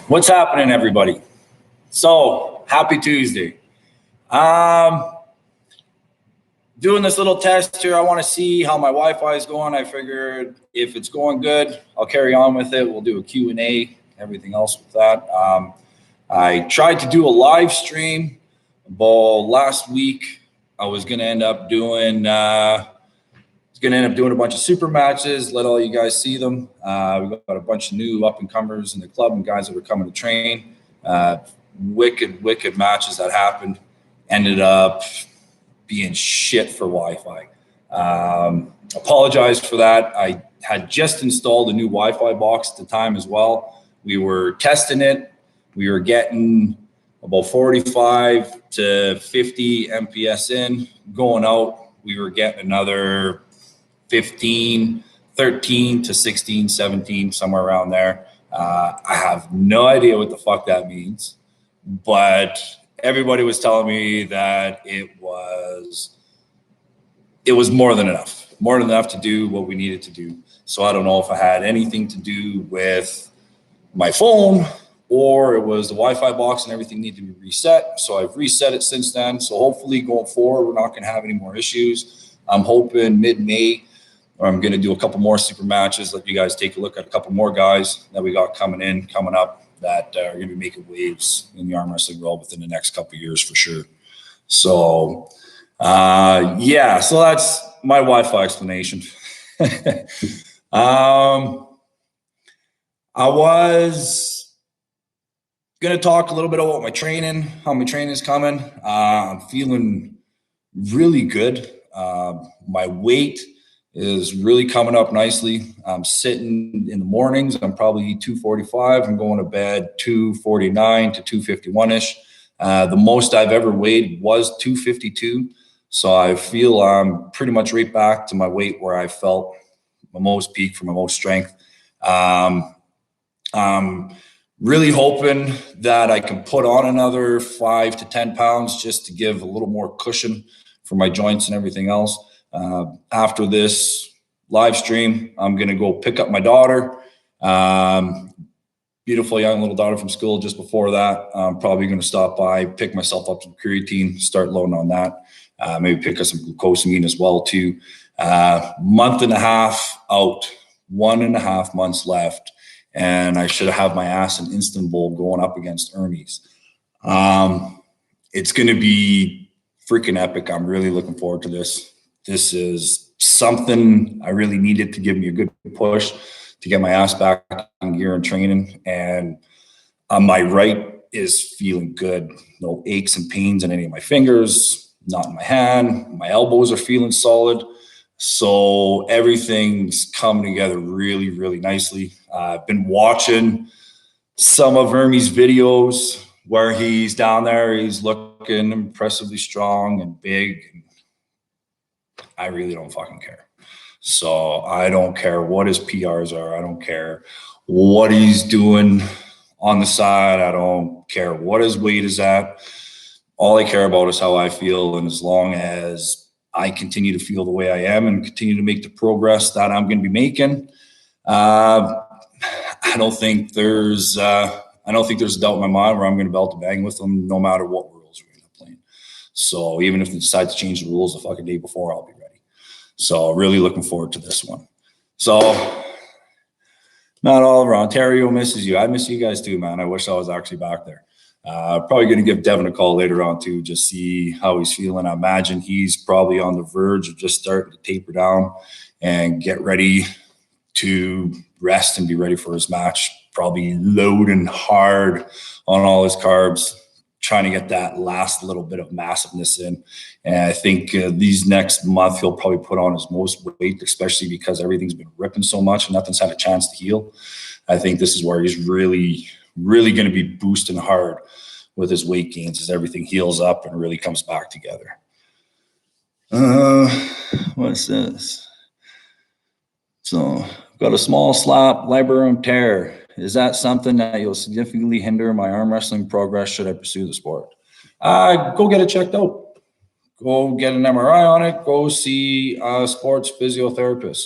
What's happening, everybody? So, happy Tuesday. Doing this little test here. I want to see how my Wi-Fi is going. I figured if it's going good, I'll carry on with it. We'll do a Q&A, everything else with that. I tried to do a live stream, but last week I was going to end up doing a bunch of super matches, let all you guys see them. We got a bunch of new up-and-comers in the club and guys that were coming to train. Wicked matches that happened. Ended up being shit for Wi-Fi. Apologize for that. I had just installed a new Wi-Fi box at the time as well. We were testing it. We were getting about 45 to 50 MPS in. Going out, we were getting another 15, 13 to 16, 17, somewhere around there. I have no idea what the fuck that means, but everybody was telling me that it was more than enough to do what we needed to do. So I don't know if it had anything to do with my phone or it was the Wi-Fi box and everything needed to be reset. So I've reset it since then. So hopefully going forward, we're not going to have any more issues. I'm hoping mid-May, I'm going to do a couple more super matches, let you guys take a look at a couple more guys that we got coming up that are going to be making waves in the arm wrestling world within the next couple of years for sure. So, so that's my Wi-Fi explanation. I was going to talk a little bit about my training, how my training is coming. I'm feeling really good. My weight is really coming up nicely. I'm sitting in the mornings. I'm probably 245. I'm going to bed 249 to 251-ish. The most I've ever weighed was 252. So I feel I'm pretty much right back to my weight where I felt my most peak for my most strength. I'm really hoping that I can put on another 5 to 10 pounds just to give a little more cushion for my joints and everything else. After this live stream, I'm going to go pick up my daughter. Beautiful young little daughter from school. Just before that, I'm probably going to stop by, pick myself up some creatine, start loading on that. Maybe pick up some glucosamine as well too. Month and a half out, 1.5 months left. And I should have my ass in Istanbul going up against Hermes. It's going to be freaking epic. I'm really looking forward to this. This is something I really needed to give me a good push to get my ass back in gear and training. And my right is feeling good. No aches and pains in any of my fingers, not in my hand. My elbows are feeling solid. So everything's coming together really, really nicely. I've been watching some of Hermes' videos where he's down there. He's looking impressively strong and big. I really don't fucking care. So I don't care what his PRs are. I don't care what he's doing on the side. I don't care what his weight is at. All I care about is how I feel. And as long as I continue to feel the way I am and continue to make the progress that I'm going to be making, I don't think there's a doubt in my mind where I'm going to be able to bang with them no matter what rules we're going to play. So even if they decide to change the rules the fucking day before, I'll be ready. So really looking forward to this one. So Matt Oliver, Ontario misses you. I miss you guys too, man. I wish I was actually back there. Probably going to give Devin a call later on too, just see how he's feeling. I imagine he's probably on the verge of just starting to taper down and get ready to rest and be ready for his match. Probably loading hard on all his carbs, trying to get that last little bit of massiveness in. And I think these next month, he'll probably put on his most weight, especially because everything's been ripping so much and nothing's had a chance to heal. I think this is where he's really, really going to be boosting hard with his weight gains as everything heals up and really comes back together. What's this? So got a small slap, labrum tear. Is that something that will significantly hinder my arm wrestling progress should I pursue the sport? Go get it checked out. Go get an MRI on it. Go see a sports physiotherapist.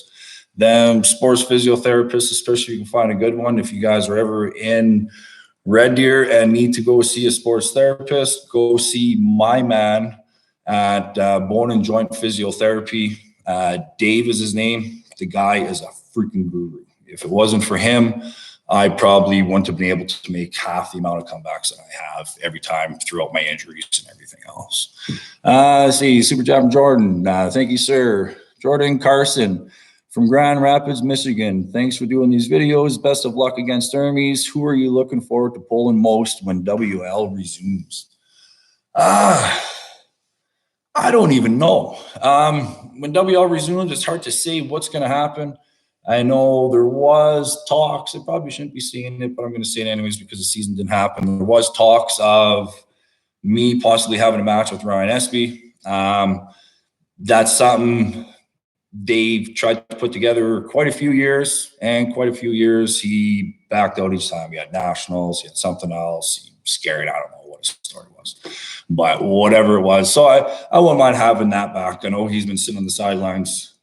Them sports physiotherapists, especially if you can find a good one. If you guys are ever in Red Deer and need to go see a sports therapist, go see my man at Bone and Joint Physiotherapy. Dave is his name. The guy is a freaking guru. If it wasn't for him, I probably wouldn't have been able to make half the amount of comebacks that I have every time throughout my injuries and everything else. Let's see, Super Chat from Jordan. Thank you, sir. Jordan Carson from Grand Rapids, Michigan. Thanks for doing these videos. Best of luck against Ermies. Who are you looking forward to pulling most when WL resumes? I don't even know. When WL resumes, it's hard to say what's going to happen. I know there was talks. I probably shouldn't be saying it, but I'm going to say it anyways because the season didn't happen. There was talks of me possibly having a match with Ryan Espy. That's something Dave tried to put together quite a few years, and quite a few years he backed out each time. He had nationals, he had something else. He was scared. I don't know what his story was, but whatever it was. So I wouldn't mind having that back. I know he's been sitting on the sidelines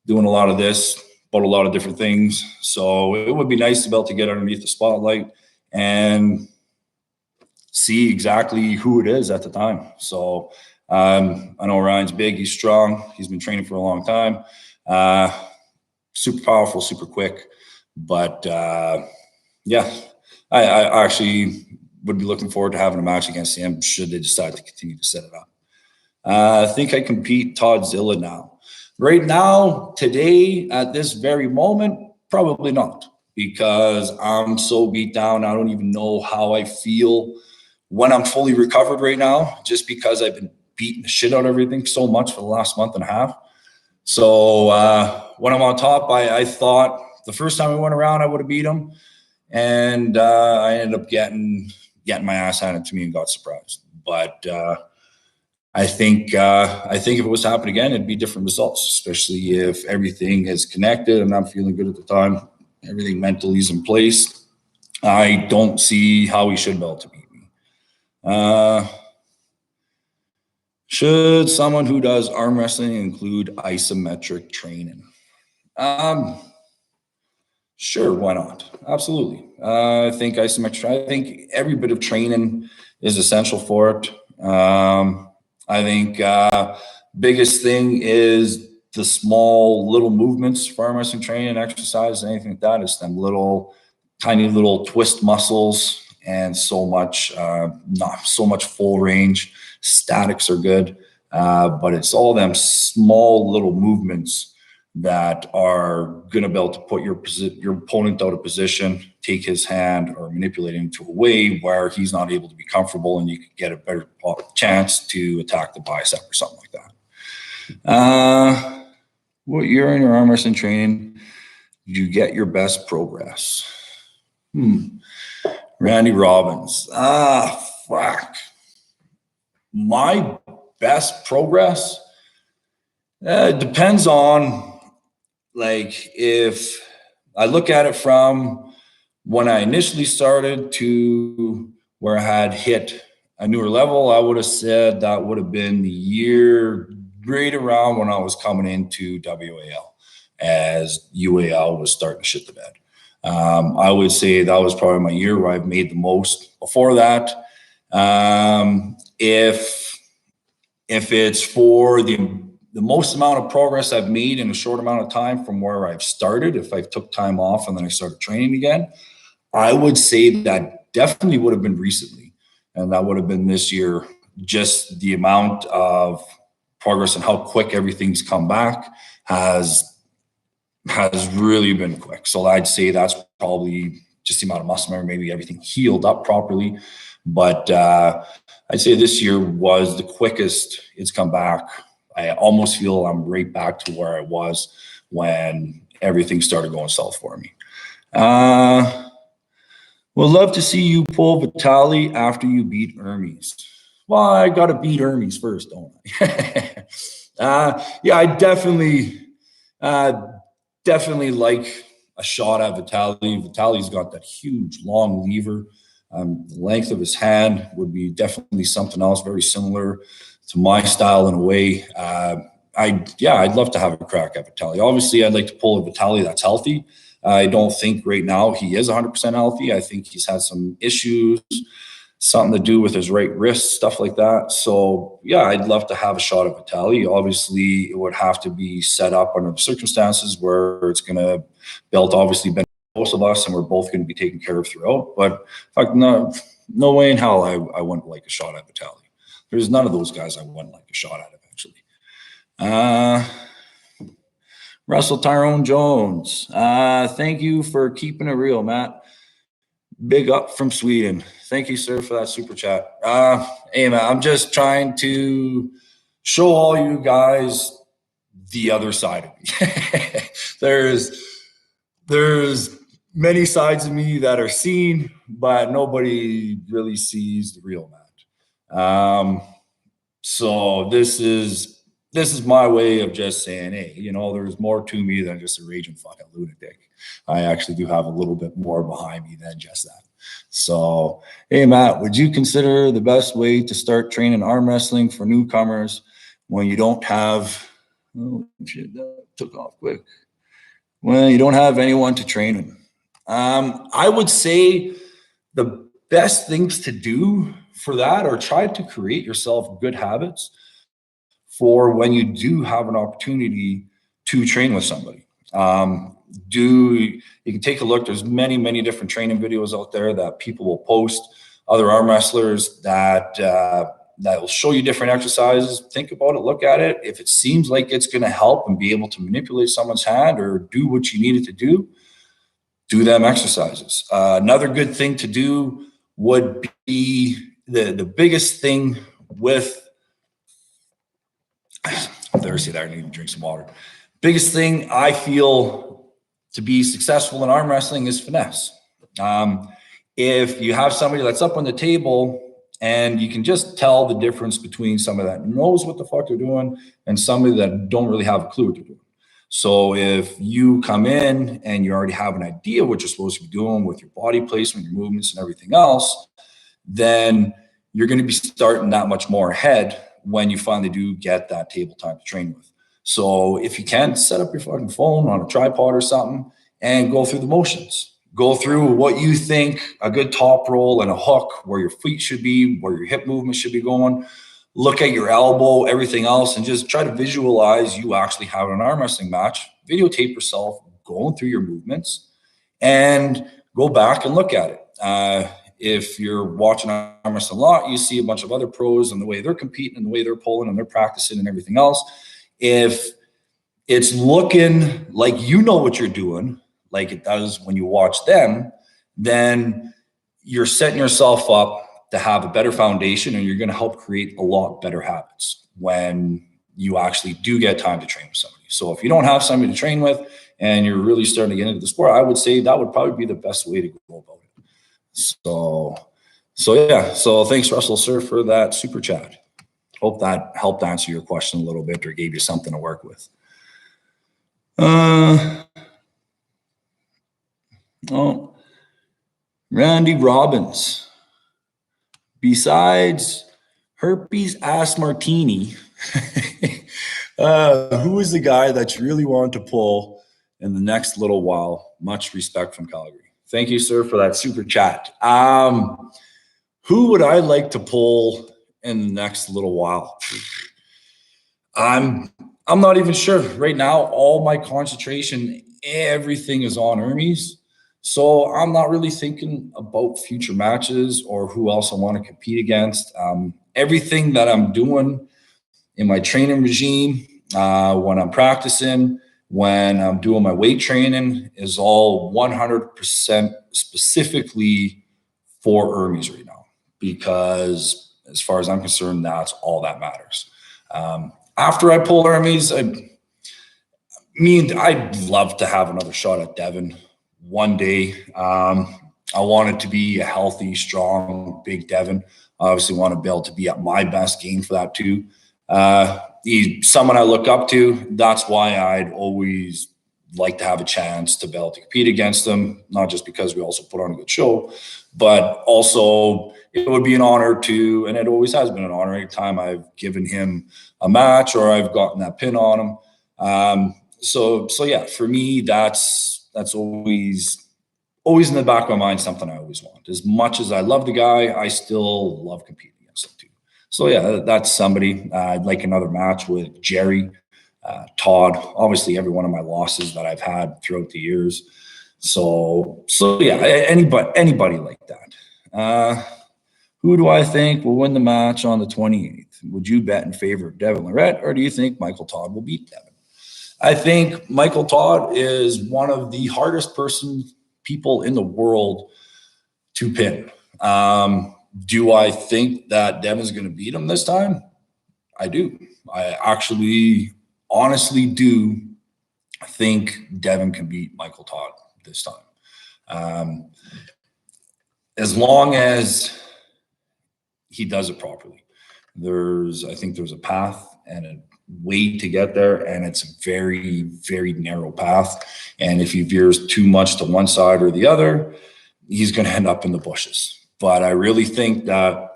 doing a lot of this, but a lot of different things. So it would be nice to be able to get underneath the spotlight and see exactly who it is at the time. So I know Ryan's big, he's strong, he's been training for a long time. Super powerful, super quick. But yeah, I actually would be looking forward to having a match against him should they decide to continue to set it up. I think I can beat Todd Zilla now. Right now, today, at this very moment, probably not, because I'm so beat down. I don't even know how I feel when I'm fully recovered right now, just because I've been beating the shit out of everything so much for the last month and a half. So when I'm on top, I thought the first time I went around, I would have beat him. And I ended up getting my ass handed to me and got surprised. But I think if it was to happen again, it'd be different results, especially if everything is connected and I'm feeling good at the time. Everything mentally is in place. I don't see how he should be able to beat me. Should someone who does arm wrestling include isometric training? Sure, why not? Absolutely. I think isometric. I think every bit of training is essential for it. I think biggest thing is the small little movements for arm wrestling training and exercise and anything like that. It's them little, tiny little twist muscles and so much, not so much full range. Statics are good, but it's all them small little movements that are going to be able to put your opponent out of position, take his hand, or manipulate him to a way where he's not able to be comfortable, and you can get a better chance to attack the bicep or something like that. What year in your arm wrestling training did you get your best progress? Randy Robbins. Fuck. My best progress? It depends on, like, if I look at it from when I initially started to where I had hit a newer level, I would have said that would have been the year right around when I was coming into WAL, as UAL was starting to shit the bed. I would say that was probably my year where I've made the most. Before that, if it's for the most amount of progress I've made in a short amount of time from where I've started, if I took time off and then I started training again, I would say that definitely would have been recently. And that would have been this year. Just the amount of progress and how quick everything's come back has really been quick. So I'd say that's probably just the amount of muscle memory, maybe everything healed up properly. But I'd say this year was the quickest it's come back. I almost feel I'm right back to where I was when everything started going south for me. Would love to see you pull Vitali after you beat Hermes. Well, I got to beat Hermes first, don't I? Yeah, I definitely like a shot at Vitali. Vitali's got that huge, long lever. The length of his hand would be definitely something else very similar to my style in a way. I'd love to have a crack at Vitaly. Obviously, I'd like to pull a Vitaly that's healthy. I don't think right now he is 100% healthy. I think he's had some issues, something to do with his right wrist, stuff like that. So yeah, I'd love to have a shot at Vitaly. Obviously, it would have to be set up under circumstances where it's going to belt obviously benefit both of us, and we're both going to be taken care of throughout. But in fact, no way in hell I wouldn't like a shot at Vitaly. There's none of those guys I wouldn't like a shot at eventually. Russell Tyrone Jones. Thank you for keeping it real, Matt. Big up from Sweden. Thank you, sir, for that super chat. Hey, man, I'm just trying to show all you guys the other side of me. There's many sides of me that are seen, but nobody really sees the real Matt. So this is my way of just saying, hey, there's more to me than just a raging fucking lunatic. I actually do have a little bit more behind me than just that. So, hey, Matt, would you consider the best way to start training arm wrestling for newcomers when you don't have, oh, shit, that took off quick. When you don't have anyone to train them? I would say the best things to do for that, or try to create yourself good habits for when you do have an opportunity to train with somebody. You can take a look. There's many different training videos out there that people will post, other arm wrestlers that will show you different exercises. Think about it, look at it. If it seems like it's going to help and be able to manipulate someone's hand or do what you need it to do them exercises. Another good thing to do would be the biggest thing with, I'm thirsty there, I need to drink some water. Biggest thing I feel to be successful in arm wrestling is finesse. If you have somebody that's up on the table and you can just tell the difference between somebody that knows what the fuck they're doing and somebody that don't really have a clue what they're doing. So if you come in and you already have an idea what you're supposed to be doing with your body placement, your movements and everything else, then you're going to be starting that much more ahead when you finally do get that table time to train with. So if you can, set up your fucking phone on a tripod or something and go through the motions. Go through what you think a good top roll and a hook, where your feet should be, where your hip movement should be going. Look at your elbow, everything else, and just try to visualize you actually having an arm wrestling match. Videotape yourself going through your movements and go back and look at it. If you're watching arm wrestling a lot, you see a bunch of other pros and the way they're competing and the way they're pulling and they're practicing and everything else. If it's looking like you know what you're doing, like it does when you watch them, then you're setting yourself up to have a better foundation, and you're going to help create a lot better habits when you actually do get time to train with somebody. So if you don't have somebody to train with and you're really starting to get into the sport, I would say that would probably be the best way to go about it. So yeah. So thanks, Russell, sir, for that super chat. Hope that helped answer your question a little bit or gave you something to work with. Randy Robbins. Besides herpes ass martini, who is the guy that you really want to pull in the next little while? Much respect from Calgary. Thank you, sir, for that super chat. Who would I like to pull in the next little while? I'm not even sure right now. All my concentration, everything is on Hermes. So I'm not really thinking about future matches or who else I want to compete against. Everything that I'm doing in my training regime, when I'm practicing, when I'm doing my weight training, is all 100% specifically for Hermes right now, because as far as I'm concerned, that's all that matters. After I pull Hermes, I'd love to have another shot at Devin one day. I want it to be a healthy, strong, big Devin. I obviously want to be able to be at my best game for that too. He's someone I look up to. That's why I'd always like to have a chance to be able to compete against him, not just because we also put on a good show, but also it would be an honor to, and it always has been an honor anytime I've given him a match or I've gotten that pin on him. So yeah, for me, that's always in the back of my mind, something I always want. As much as I love the guy, I still love competing against him too. So yeah, that's somebody. I'd like another match with Jerry. Todd, obviously every one of my losses that I've had throughout the years. So yeah, anybody like that. Who do I think will win the match on the 28th? Would you bet in favor of Devin Lorette, or do you think Michael Todd will beat Devin? I think Michael Todd is one of the hardest people in the world to pin. Do I think that Devin's going to beat him this time? I do. I actually honestly do think Devin can beat Michael Todd this time. As long as he does it properly. I think there's a path and a way to get there, and it's a very, very narrow path. And if he veers too much to one side or the other, he's going to end up in the bushes. But I really think that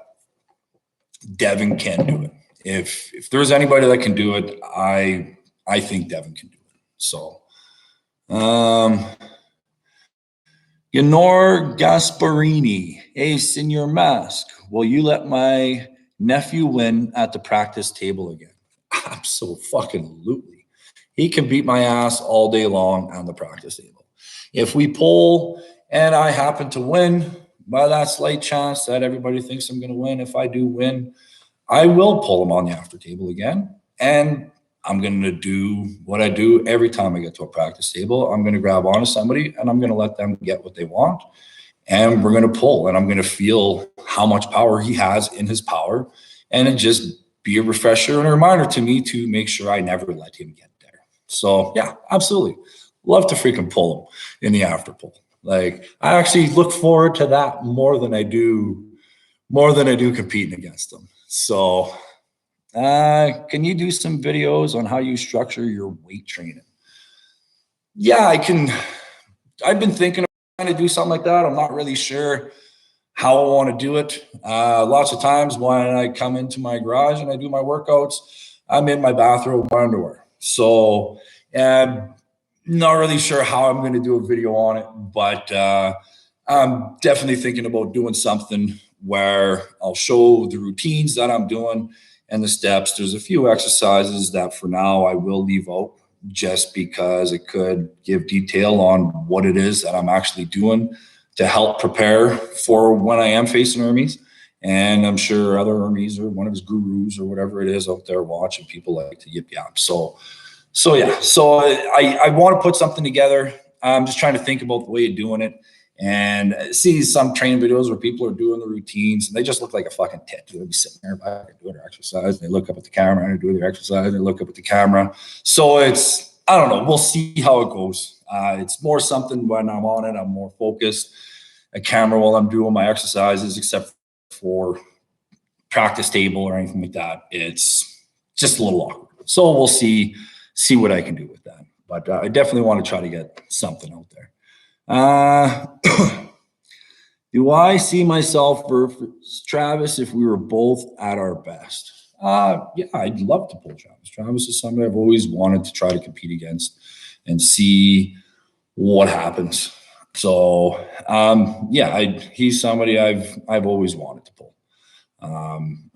Devin can do it. If there's anybody that can do it, I think Devin can do it. So, Yenor Gasparini, hey, Senior Mask, will you let my nephew win at the practice table again? Absolutely. He can beat my ass all day long on the practice table. If we poll and I happen to win, by that slight chance that everybody thinks I'm going to win, if I do win, I will pull him on the after table again. And I'm going to do what I do every time I get to a practice table. I'm going to grab onto somebody and I'm going to let them get what they want. And we're going to pull, and I'm going to feel how much power he has in his power. And it just be a refresher and a reminder to me to make sure I never let him get there. So yeah, absolutely. Love to freaking pull him in the after pull. Like, I actually look forward to that more than I do competing against them. So, can you do some videos on how you structure your weight training? Yeah, I can. I've been thinking of trying to do something like that. I'm not really sure how I want to do it. Lots of times when I come into my garage and I do my workouts, I'm in my bathrobe, my underwear. So, not really sure how I'm going to do a video on it, but I'm definitely thinking about doing something where I'll show the routines that I'm doing and the steps. There's a few exercises that for now I will leave out just because it could give detail on what it is that I'm actually doing to help prepare for when I am facing Hermes. And I'm sure other Hermes or one of his gurus or whatever it is out there watching, people like to yip yap. So yeah, so I want to put something together. I'm just trying to think about the way of doing it, and see some training videos where people are doing the routines and they just look like a fucking tit. They'll be sitting there back and doing their exercise. They look up at the camera and they're doing their exercise. They look up at the camera. So it's, I don't know. We'll see how it goes. It's more something when I'm on it, I'm more focused. A camera while I'm doing my exercises, except for practice table or anything like that. It's just a little awkward. So we'll see what I can do with that. But I definitely want to try to get something out there. Do I see myself versus Travis if we were both at our best? Yeah, I'd love to pull Travis. Travis is somebody I've always wanted to try to compete against and see what happens. So, yeah, he's somebody I've always wanted to pull.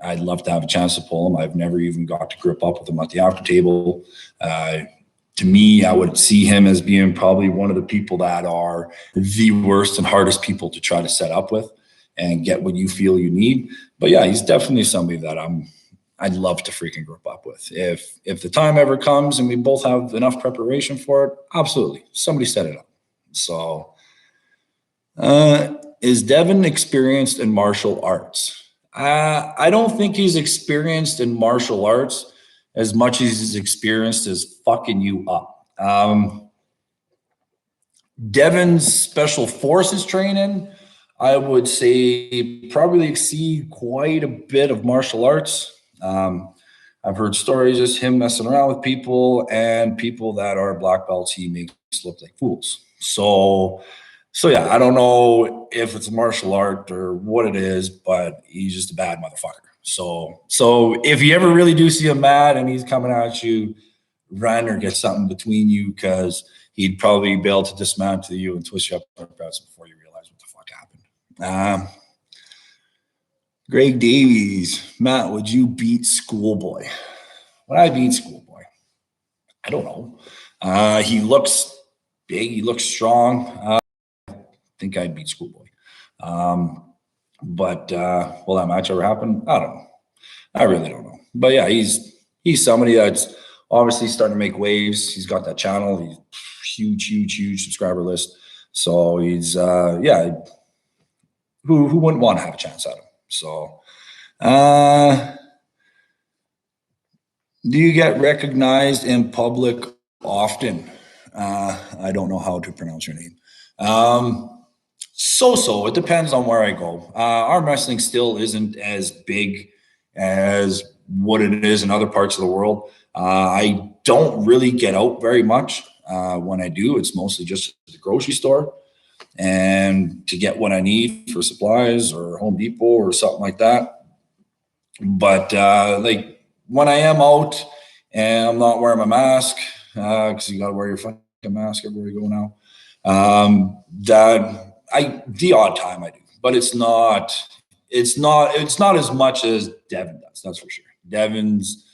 I'd love to have a chance to pull him. I've never even got to grip up with him at the after table. To me, I would see him as being probably one of the people that are the worst and hardest people to try to set up with and get what you feel you need. But yeah, he's definitely somebody that I'd love to freaking grip up with. If the time ever comes and we both have enough preparation for it, absolutely. Somebody set it up. So, is Devin experienced in martial arts? I don't think he's experienced in martial arts as much as he's experienced as fucking you up. Devin's special forces training, I would say, probably exceed quite a bit of martial arts. I've heard stories just him messing around with people, and people that are black belts he makes look like fools. So yeah, I don't know if it's martial art or what it is, but he's just a bad motherfucker. So if you ever really do see him mad and he's coming at you, run or get something between you, because he'd probably be able to dismantle you and twist you up before you realize what the fuck happened. Greg Davies, Matt, would you beat Schoolboy? Would I beat Schoolboy? I don't know. He looks big. He looks strong. I think I'd beat Schoolboy. But will that match ever happen? I don't know. I really don't know. But yeah, he's somebody that's obviously starting to make waves. He's got that channel. He's huge subscriber list. So he's yeah. Who wouldn't want to have a chance at him? So do you get recognized in public often? I don't know how to pronounce your name. So it depends on where I go. Arm wrestling still isn't as big as what it is in other parts of the world. I don't really get out very much. When I do, it's mostly just at the grocery store and to get what I need for supplies or Home Depot or something like that. But like when I am out and I'm not wearing my mask, because you got to wear your fucking mask everywhere you go now. The odd time I do, but it's not as much as Devin does. That's for sure. Devin's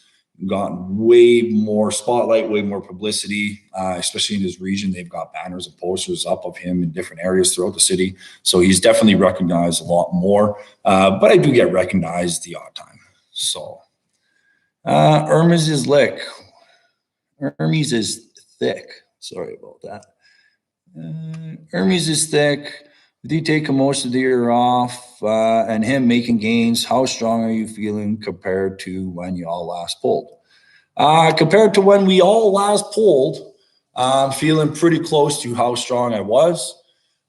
gotten way more spotlight, way more publicity, especially in his region. They've got banners and posters up of him in different areas throughout the city. So he's definitely recognized a lot more. But I do get recognized the odd time. So Hermes is lick. Hermes is thick. Sorry about that. Hermes is thick. Did he take most of the year off and him making gains? How strong are you feeling compared to when you all last pulled? Compared to when we all last pulled, I'm feeling pretty close to how strong I was.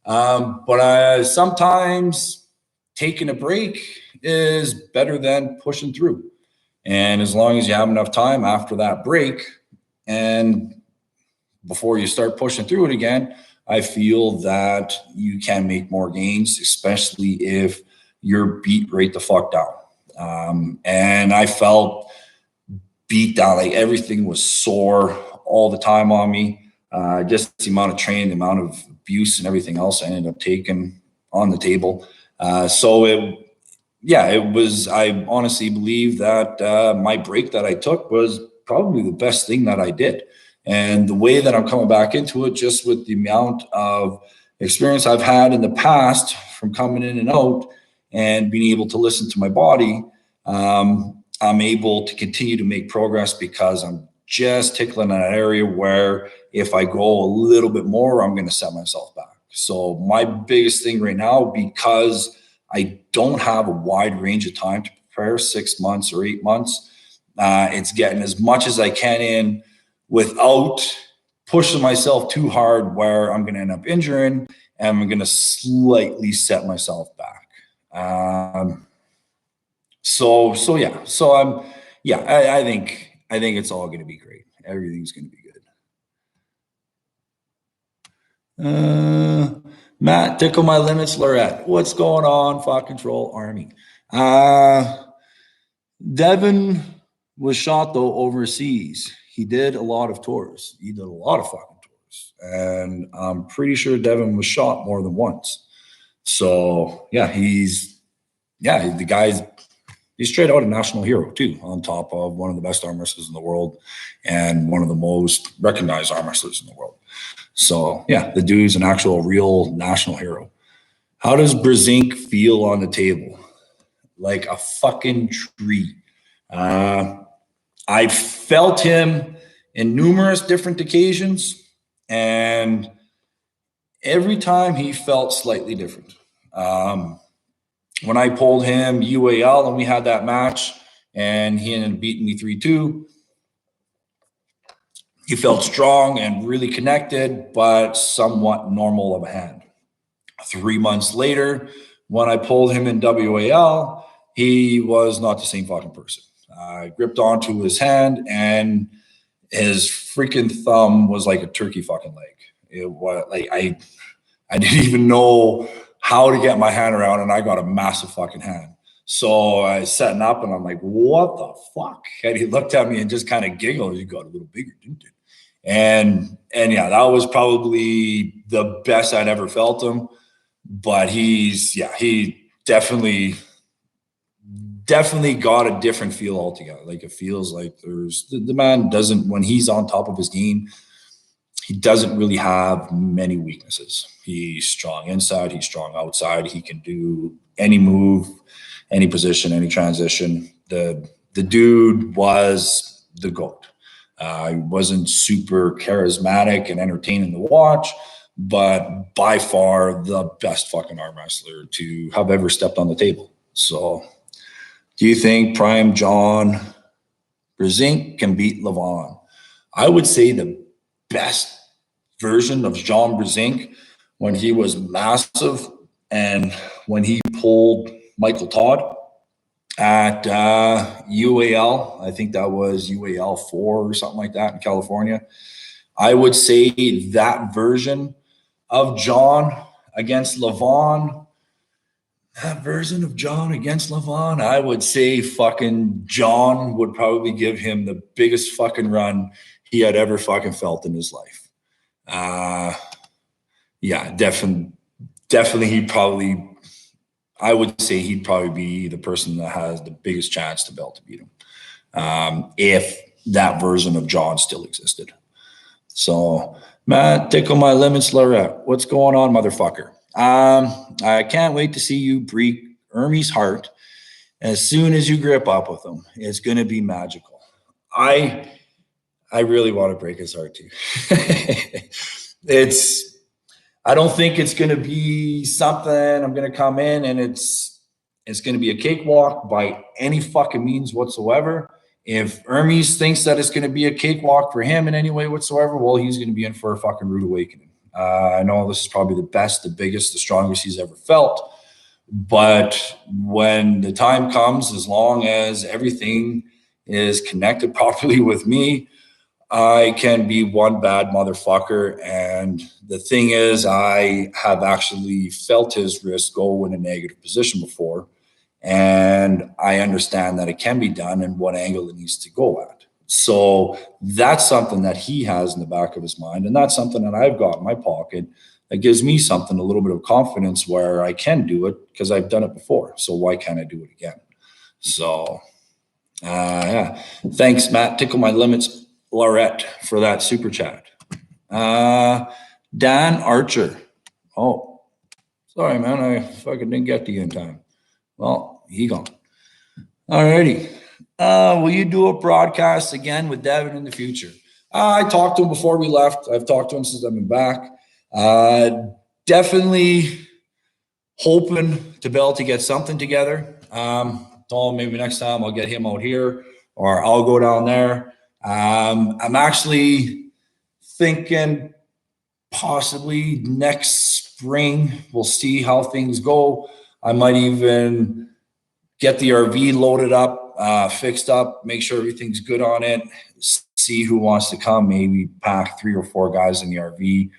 But sometimes taking a break is better than pushing through. And as long as you have enough time after that break and before you start pushing through it again, I feel that you can make more gains, especially if you're beat right the fuck down. And I felt beat down, like everything was sore all the time on me. Just the amount of training, the amount of abuse and everything else I ended up taking on the table. It was, I honestly believe that my break that I took was probably the best thing that I did. And the way that I'm coming back into it, just with the amount of experience I've had in the past from coming in and out and being able to listen to my body, I'm able to continue to make progress because I'm just tickling an area where if I go a little bit more, I'm going to set myself back. So my biggest thing right now, because I don't have a wide range of time to prepare, 6 months or 8 months, it's getting as much as I can in without pushing myself too hard where I'm going to end up injuring and I'm going to slightly set myself back. I think it's all going to be great. Everything's going to be good. Matt, tickle my limits, Lorette. What's going on, Fought Control Army? Devin was shot though overseas. He did a lot of tours. He did a lot of fucking tours. And I'm pretty sure Devin was shot more than once. So yeah, he's straight out a national hero too, on top of one of the best arm wrestlers in the world and one of the most recognized arm wrestlers in the world. So yeah, the dude's an actual real national hero. How does Brzezink feel on the table? Like a fucking tree. I felt him in numerous different occasions, and every time he felt slightly different. When I pulled him UAL and we had that match and he ended up beating me 3-2, he felt strong and really connected, but somewhat normal of a hand. 3 months later, when I pulled him in WAL, he was not the same fucking person. I gripped onto his hand, and his freaking thumb was like a turkey fucking leg. It was like I didn't even know how to get my hand around, and I got a massive fucking hand. So I was setting up, and I'm like, what the fuck? And he looked at me and just kind of giggled. You got a little bigger, didn't you? And yeah, that was probably the best I'd ever felt him. But he definitely got a different feel altogether. Like, it feels like the man doesn't, when he's on top of his game, he doesn't really have many weaknesses. He's strong inside, he's strong outside. He can do any move, any position, any transition. The dude was the GOAT. He wasn't super charismatic and entertaining to watch, but by far the best fucking arm wrestler to have ever stepped on the table. So, do you think prime John Brzezink can beat Lavon? I would say the best version of John Brzezink, when he was massive and when he pulled Michael Todd at UAL, I think that was UAL 4 or something like that in California. I would say that version of John against Lavon, I would say fucking John would probably give him the biggest fucking run he had ever fucking felt in his life. Definitely I would say he'd probably be the person that has the biggest chance to beat him, if that version of John still existed. So, Matt, tickle my limits, Lorette. What's going on, motherfucker? I can't wait to see you break Ermy's heart as soon as you grip up with him. It's going to be magical. I really want to break his heart too. I don't think it's going to be something I'm going to come in and it's going to be a cakewalk by any fucking means whatsoever. If Hermes thinks that it's going to be a cakewalk for him in any way whatsoever, well, he's going to be in for a fucking rude awakening. I know this is probably the best, the biggest, the strongest he's ever felt. But when the time comes, as long as everything is connected properly with me, I can be one bad motherfucker. And the thing is, I have actually felt his wrist go in a negative position before. And I understand that it can be done and what angle it needs to go at. So that's something that he has in the back of his mind. And that's something that I've got in my pocket that gives me something, a little bit of confidence where I can do it because I've done it before. So why can't I do it again? So, yeah. Thanks, Matt. Tickle my limits, Laurette, for that super chat. Dan Archer. Oh, sorry, man. I fucking didn't get to you in time. Well, he gone. All righty. Will you do a broadcast again with Devin in the future? I talked to him before we left. I've talked to him since I've been back. Definitely hoping to be able to get something together. Told him maybe next time I'll get him out here or I'll go down there. I'm actually thinking possibly next spring. We'll see how things go. I might even get the RV loaded up, fixed up, make sure everything's good on it, see who wants to come, maybe pack 3 or 4 guys in the RV.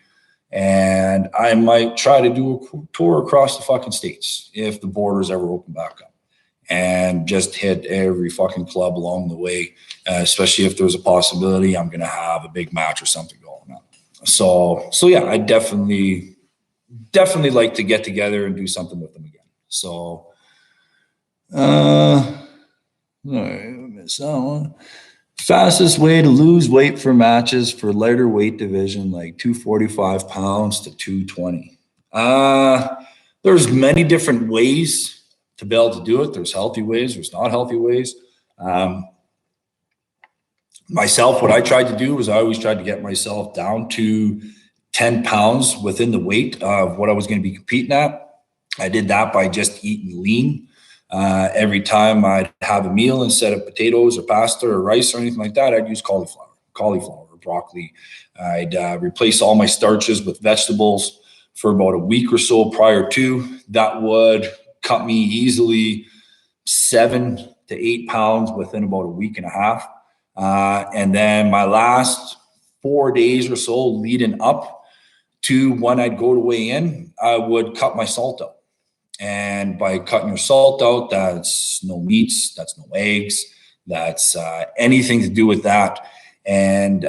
And I might try to do a tour across the fucking states if the borders ever open back up and just hit every fucking club along the way, especially if there's a possibility I'm going to have a big match or something going on. So yeah, I definitely like to get together and do something with them again. So, all right, miss that one. Fastest way to lose weight for matches for lighter weight division, like 245 pounds to 220. There's many different ways to be able to do it. There's healthy ways, there's not healthy ways. Myself, what I tried to do was I always tried to get myself down to 10 pounds within the weight of what I was going to be competing at. I did that by just eating lean. Every time I'd have a meal, instead of potatoes or pasta or rice or anything like that, I'd use cauliflower or broccoli. I'd replace all my starches with vegetables for about a week or so prior to. That would cut me easily 7 to 8 pounds within about a week and a half. And then my last 4 days or so leading up to when I'd go to weigh in, I would cut my salt out. And by cutting your salt out, that's no meats, that's no eggs, that's anything to do with that. And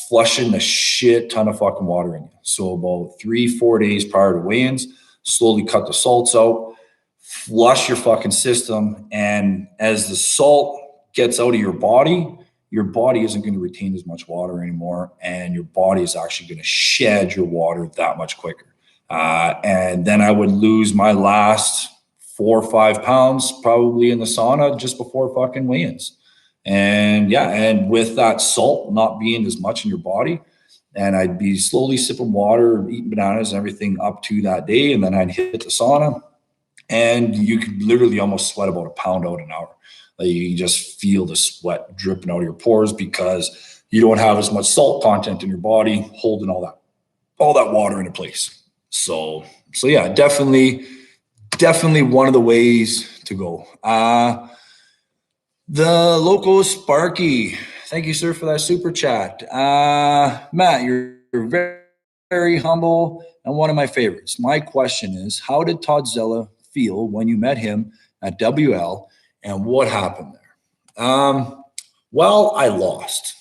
flushing a shit ton of fucking water in you. So about 3-4 days prior to weigh-ins, slowly cut the salts out, flush your fucking system. And as the salt gets out of your body isn't going to retain as much water anymore. And your body is actually going to shed your water that much quicker. And then I would lose my last 4 or 5 pounds probably in the sauna just before fucking weigh-ins. And yeah, and with that salt not being as much in your body, and I'd be slowly sipping water, eating bananas and everything up to that day. And then I'd hit the sauna and you could literally almost sweat about a pound out an hour. Like you just feel the sweat dripping out of your pores because you don't have as much salt content in your body holding all that water into place. So yeah, definitely one of the ways to go. The local Sparky, thank you, sir, for that super chat. Matt, you're very, very humble and one of my favorites. My question is, how did Todd Zella feel when you met him at WL, and what happened there? Well, I lost.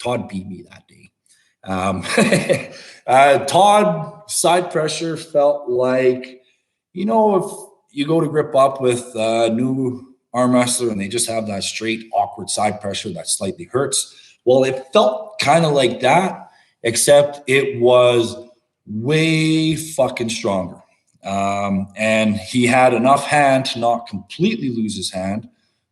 Todd beat me that day. Todd, side pressure felt like, if you go to grip up with a new arm wrestler and they just have that straight, awkward side pressure that slightly hurts. Well, it felt kind of like that, except it was way fucking stronger. And he had enough hand to not completely lose his hand,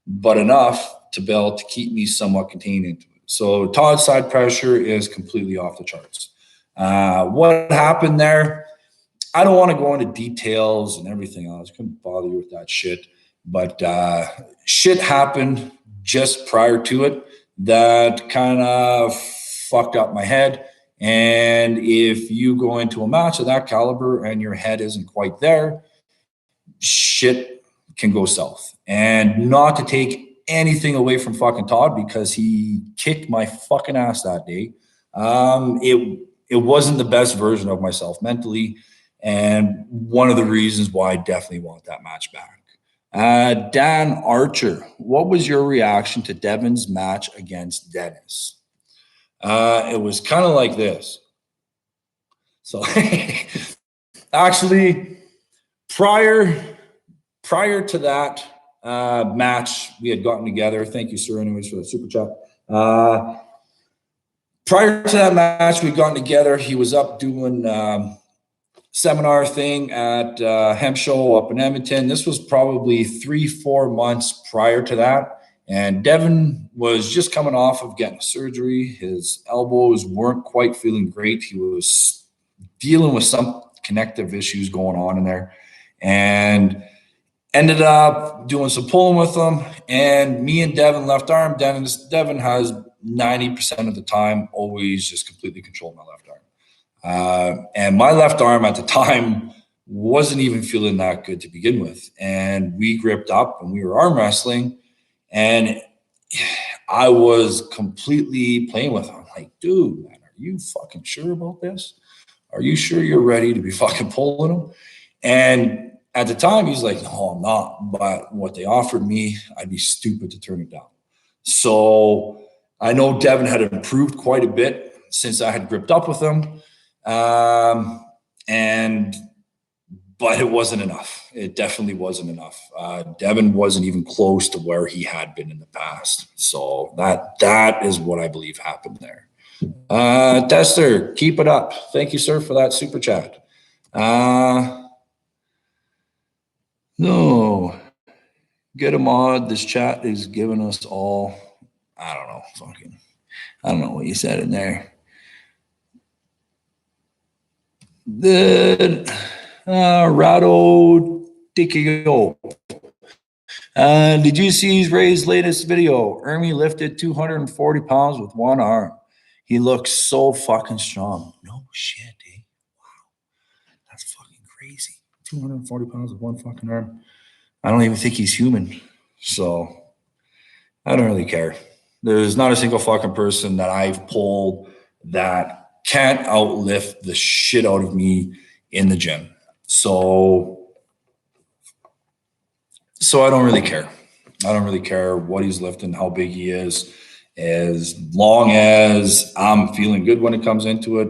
but enough to be able to keep me somewhat contained into it. So Todd's side pressure is completely off the charts. What happened there? I don't want to go into details and everything else. Couldn't bother you with that shit. But shit happened just prior to it that kind of fucked up my head. And if you go into a match of that caliber and your head isn't quite there, shit can go south. And not to take anything away from fucking Todd, because he kicked my fucking ass that day. It wasn't the best version of myself mentally. And one of the reasons why I definitely want that match back. Dan Archer, what was your reaction to Devin's match against Dennis? It was kind of like this. So actually, prior to that match, we had gotten together. Thank you, sir, anyways, for the super chat. Prior to that match, we'd gotten together. He was up doing seminar thing at Hemp Show up in Edmonton. This was probably 3-4 months prior to that. And Devin was just coming off of getting surgery. His elbows weren't quite feeling great. He was dealing with some connective issues going on in there. And ended up doing some pulling with him. And me and Devin left arm. Devin has 90% of the time always just completely controlled my left arm. And my left arm at the time wasn't even feeling that good to begin with. And we gripped up and we were arm wrestling. And I was completely playing with him. I'm like, dude, man, are you fucking sure about this? Are you sure you're ready to be fucking pulling him? And at the time, he's like, no, I'm not. But what they offered me, I'd be stupid to turn it down. So I know Devin had improved quite a bit since I had gripped up with him. But it wasn't enough. It definitely wasn't enough. Devin wasn't even close to where he had been in the past. So that is what I believe happened there. Tester, keep it up. Thank you, sir, for that super chat. No, get a mod. This chat is giving us all, I don't know what you said in there. The Rado Tikio. Did you see Ray's latest video? Ermi lifted 240 pounds with one arm. He looks so fucking strong. No shit, eh? Wow. That's fucking crazy. 240 pounds with one fucking arm. I don't even think he's human. So, I don't really care. There's not a single fucking person that I've pulled that can't outlift the shit out of me in the gym. So I don't really care. I don't really care what he's lifting, how big he is, as long as I'm feeling good when it comes into it.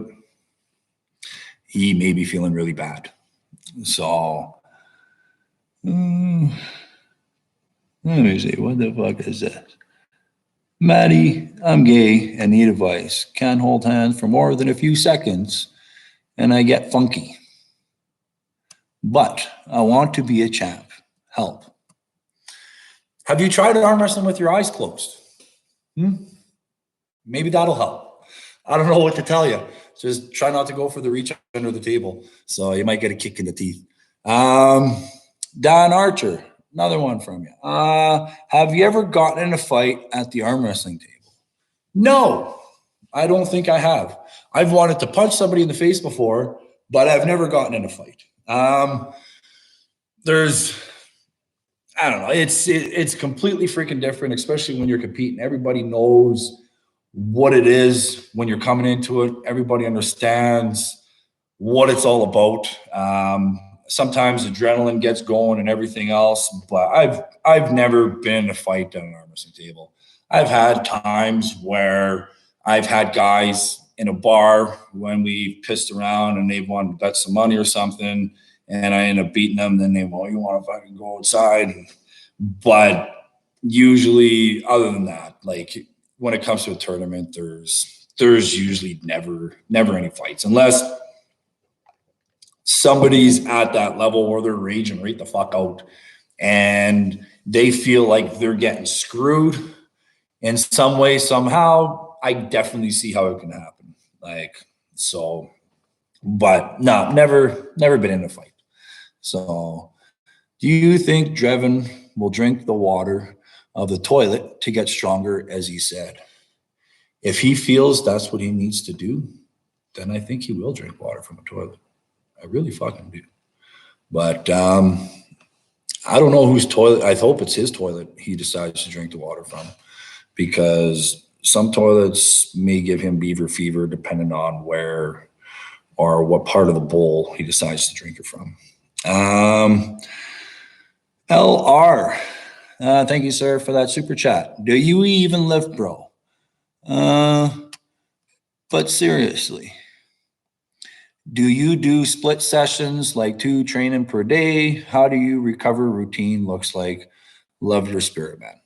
He may be feeling really bad. So, let me see, what the fuck is this? Maddie, I'm gay and need advice. Can't hold hands for more than a few seconds, and I get funky. But I want to be a champ. Help. Have you tried arm wrestling with your eyes closed? Maybe that'll help. I don't know what to tell you. Just try not to go for the reach under the table. So you might get a kick in the teeth. Don Archer, another one from you. Have you ever gotten in a fight at the arm wrestling table? No, I don't think I have. I've wanted to punch somebody in the face before, but I've never gotten in a fight. I don't know. It's completely freaking different, especially when you're competing. Everybody knows what it is when you're coming into it. Everybody understands what it's all about. Sometimes adrenaline gets going and everything else, but I've never been in a fight at an arm wrestling table. I've had times where I've had guys in a bar when we pissed around and they wanted to bet some money or something, and I end up beating them. Then they, well, you want to fucking go outside? But usually, other than that, like when it comes to a tournament, there's usually never any fights unless somebody's at that level where they're raging right the fuck out and they feel like they're getting screwed in some way, somehow. I definitely see how it can happen. But no, never been in a fight. So, do you think Devin will drink the water of the toilet to get stronger, as he said? If he feels that's what he needs to do, then I think he will drink water from a toilet. I really fucking do. But I don't know whose toilet. I hope it's his toilet he decides to drink the water from, because some toilets may give him beaver fever depending on where or what part of the bowl he decides to drink it from. LR, thank you, sir, for that super chat. Do you even lift, bro? But seriously, do you do split sessions, like 2 training per day? How do you recover routine looks like? Love your spirit, man.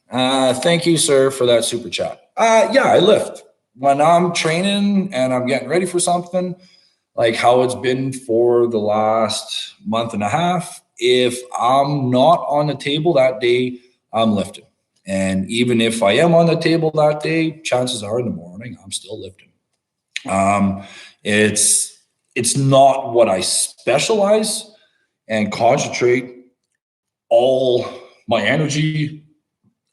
Thank you, sir, for that super chat. Yeah, I lift. When I'm training and I'm getting ready for something, like how it's been for the last month and a half, if I'm not on the table that day, I'm lifting. And even if I am on the table that day, chances are in the morning, I'm still lifting. It's not what I specialize and concentrate all my energy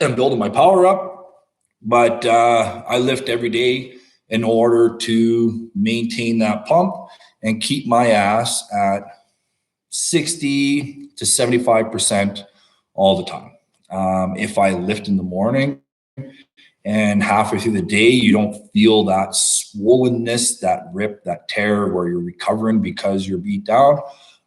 and building my power up, but I lift every day in order to maintain that pump and keep my ass at 60 to 75% all the time. If I lift in the morning and halfway through the day, you don't feel that swollenness, that rip, that tear where you're recovering because you're beat down,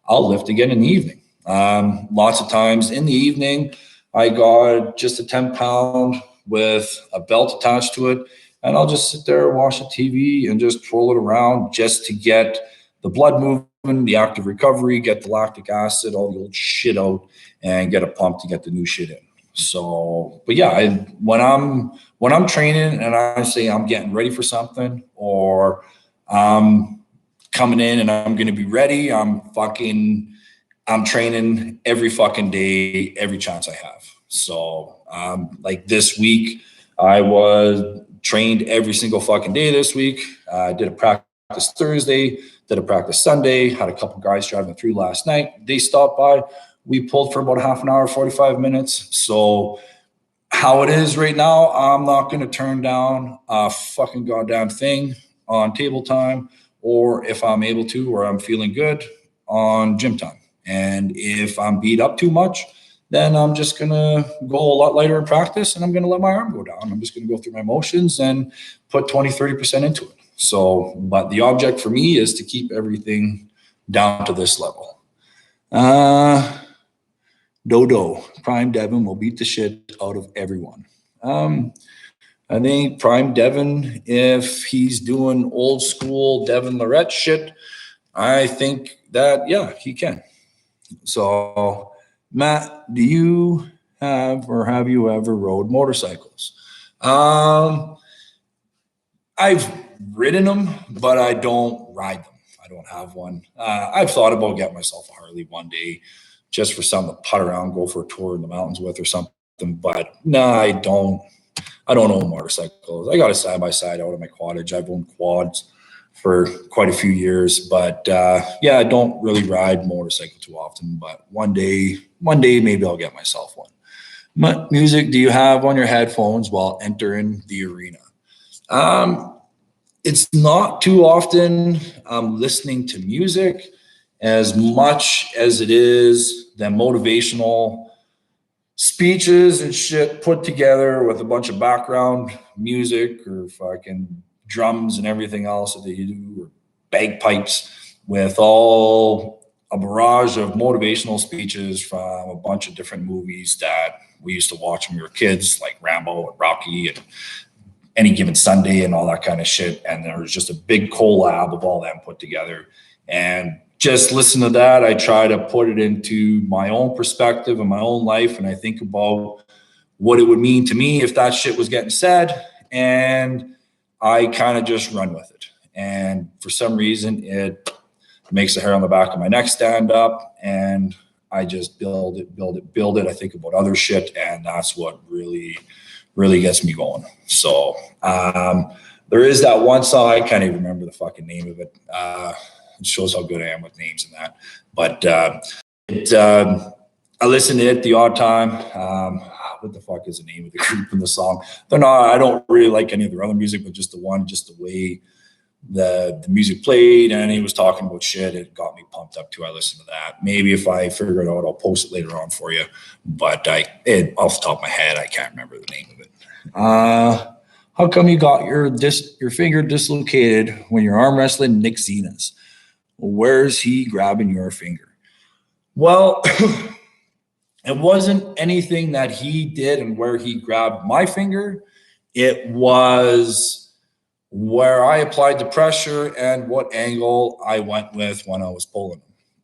I'll lift again in the evening. Lots of times in the evening, I got just a 10-pound with a belt attached to it, and I'll just sit there, watch the TV, and just twirl it around just to get the blood moving, the active recovery, get the lactic acid, all the old shit out, and get a pump to get the new shit in. So, but yeah, when I'm training and I say I'm getting ready for something, or I'm coming in and I'm going to be ready, I'm training every fucking day, every chance I have. So, like this week, I was trained every single fucking day this week. I did a practice Thursday, did a practice Sunday, had a couple guys driving through last night. They stopped by. We pulled for about half an hour, 45 minutes. So how it is right now, I'm not going to turn down a fucking goddamn thing on table time, or if I'm able to, or I'm feeling good, on gym time. And if I'm beat up too much, then I'm just going to go a lot lighter in practice and I'm going to let my arm go down. I'm just going to go through my motions and put 20, 30% into it. So, but the object for me is to keep everything down to this level. Dodo, Prime Devin will beat the shit out of everyone. I think Prime Devin, if he's doing old school Devin Lorette shit, I think that, yeah, he can. So, Matt, do you have or have you ever rode motorcycles? I've ridden them, but I don't ride them. I don't have one. I've thought about getting myself a Harley one day just for something to putt around, go for a tour in the mountains with or something. But no, I don't own motorcycles. I got a side-by-side out of my quadage. I've owned quads for quite a few years, but yeah, I don't really ride motorcycle too often, but one day maybe I'll get myself one. What music do you have on your headphones while entering the arena? It's not too often I'm listening to music as much as it is the motivational speeches and shit put together with a bunch of background music or fucking drums and everything else that you do, or bagpipes, with all a barrage of motivational speeches from a bunch of different movies that we used to watch when we were kids, like Rambo and Rocky and Any Given Sunday and all that kind of shit. And there was just a big collab of all that put together. And just listen to that. I try to put it into my own perspective and my own life. And I think about what it would mean to me if that shit was getting said. And I kind of just run with it. And for some reason, it makes the hair on the back of my neck stand up. And I just build it. I think about other shit. And that's what really, really gets me going. So there is that one song. I can't even remember the fucking name of it. It shows how good I am with names and that. But I listen to it the odd time. What the fuck is the name of the group in the song? I don't really like any of their other music, but just the way the music played and he was talking about shit, it got me pumped up too. I listened to that. Maybe if I figure it out, I'll post it later on for you. But off the top of my head, I can't remember the name of it. How come you got your finger dislocated when you're arm wrestling Nick Zenas? Where's he grabbing your finger? Well, it wasn't anything that he did and where he grabbed my finger. It was where I applied the pressure and what angle I went with when I was pulling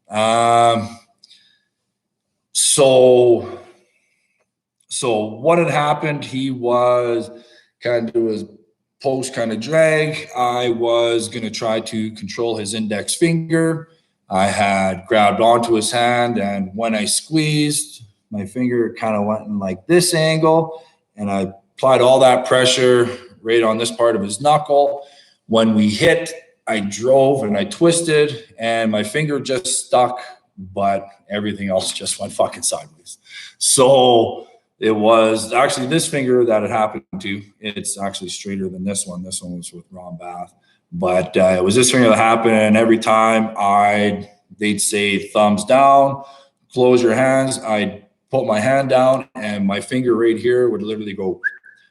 him. So what had happened, he was kind of doing his post kind of drag. I was going to try to control his index finger. I had grabbed onto his hand, and when I squeezed, my finger kind of went in like this angle, and I applied all that pressure right on this part of his knuckle. When we hit, I drove and I twisted, and my finger just stuck, but everything else just went fucking sideways. So it was actually this finger that it happened to. It's actually straighter than this one. This one was with Ron Bath. But it was this finger that happened, and every time they'd say thumbs down, close your hands. I'd put my hand down, and my finger right here would literally go